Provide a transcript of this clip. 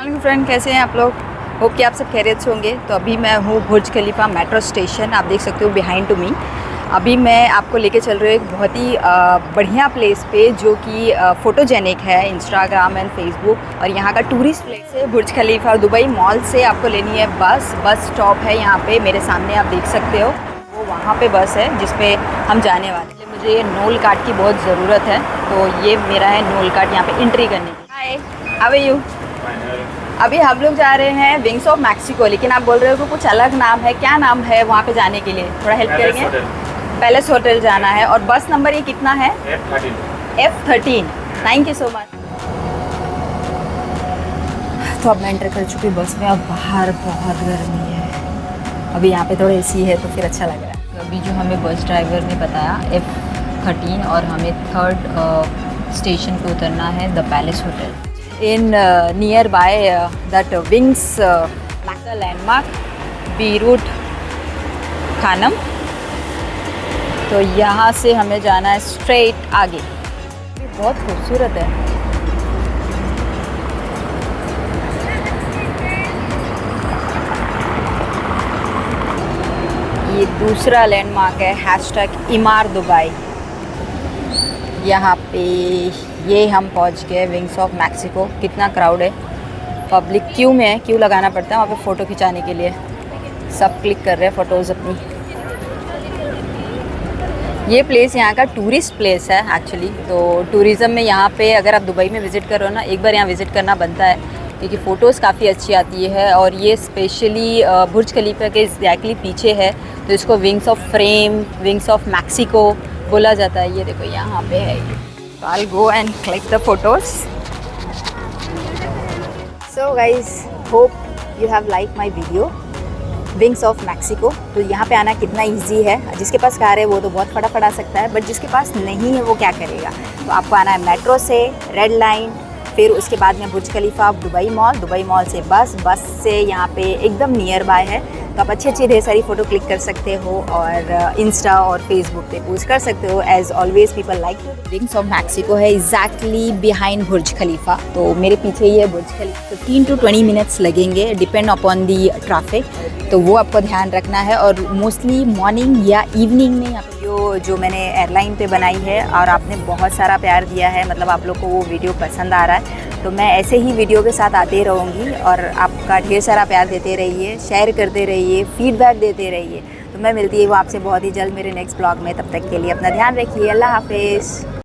Hello friend, कैसे हैं आप लोग। होप कि आप सब खैरियत से होंगे। तो अभी मैं हूँ बुर्ज खलीफा मेट्रो स्टेशन, आप देख सकते हो बिहाइंड टू मी। अभी मैं आपको लेके चल रही हूँ एक बहुत ही बढ़िया प्लेस पे जो कि फ़ोटोजेनिक है इंस्टाग्राम एंड फेसबुक, और यहाँ का टूरिस्ट प्लेस है बुर्ज खलीफा। और दुबई मॉल से आपको लेनी है बस स्टॉप है यहाँ पे मेरे सामने, आप देख सकते हो। वो वहाँ पे बस है जिस पे हम जाने वाले हैं। मुझे नोल कार्ड की बहुत ज़रूरत है, तो ये मेरा है नोल कार्ड यहाँ पे एंट्री करने की। हाय, हाउ आर यू। अभी हम लोग जा रहे हैं विंग्स ऑफ मैक्सिको, लेकिन आप बोल रहे हो कि कुछ अलग नाम है। क्या नाम है वहाँ पे जाने के लिए, थोड़ा हेल्प करेंगे। पैलेस होटल जाना है। और बस नंबर ये कितना है? F13। Thank you so much. तो अब मैं एंटर कर चुकी हूँ बस में। अब बाहर बहुत गर्मी है, अभी यहाँ पे थोड़ा एसी है तो फिर अच्छा लग रहा है। तो अभी जो हमें बस ड्राइवर ने बताया F13, और हमें थर्ड स्टेशन पे उतरना है the palace hotel in nearby that wings landmark Beirut खानम। तो यहाँ से हमें जाना है स्ट्रेट आगे। ये बहुत खूबसूरत है। ये दूसरा लैंडमार्क है #इमार दुबई। यहाँ पे ये हम पहुँच गए विंग्स ऑफ मैक्सिको। कितना क्राउड है, पब्लिक क्यू में है, क्यू लगाना पड़ता है वहाँ पे फ़ोटो खिंचाने के लिए। सब क्लिक कर रहे हैं फ़ोटोज़ अपनी। ये प्लेस यहाँ का टूरिस्ट प्लेस है एक्चुअली। तो टूरिज़म में यहाँ पे अगर आप दुबई में विज़िट करो ना, एक बार यहाँ विज़िट करना बनता है, क्योंकि फ़ोटोज़ काफ़ी अच्छी आती है। और ये स्पेशली बुर्ज खलीफा के एग्जैक्टली पीछे है, तो इसको wings of frame, wings of Mexico बोला जाता है। ये देखो यहाँ पे है। So I'll go and click the photos. So guys, hope you have liked my video. Wings of Mexico। तो यहाँ पे आना कितना इजी है। जिसके पास कार है वो तो बहुत फटाफट आ सकता है, बट जिसके पास नहीं है वो क्या करेगा। तो आपको आना है मेट्रो से, रेड लाइन, फिर उसके बाद में बुर्ज खलीफा, दुबई मॉल से बस से यहाँ पे एकदम नियर बाय है। तो आप अच्छी ढेर सारी फ़ोटो क्लिक कर सकते हो और इंस्टा और फेसबुक पे पोस्ट कर सकते हो। As always people like wings of Mexico है एग्जैक्टली बिहाइंड बुर्ज खलीफा। तो मेरे पीछे ही है बुर्ज खलीफा। 15 to 20 मिनट्स लगेंगे डिपेंड अपॉन दी ट्रैफिक, तो वो आपको ध्यान रखना है। और मोस्टली मॉर्निंग या इवनिंग में यहाँ पे जो मैंने एयरलाइन पे बनाई है, और आपने बहुत सारा प्यार दिया है, मतलब आप लोग को वो वीडियो पसंद आ रहा है। तो मैं ऐसे ही वीडियो के साथ आते रहूँगी, और आपका ढेर सारा प्यार देते रहिए, शेयर करते रहिए, फीडबैक देते रहिए। तो मैं मिलती हूँ आपसे बहुत ही जल्द मेरे नेक्स्ट ब्लॉग में। तब तक के लिए अपना ध्यान रखिए। अल्लाह हाफिज़।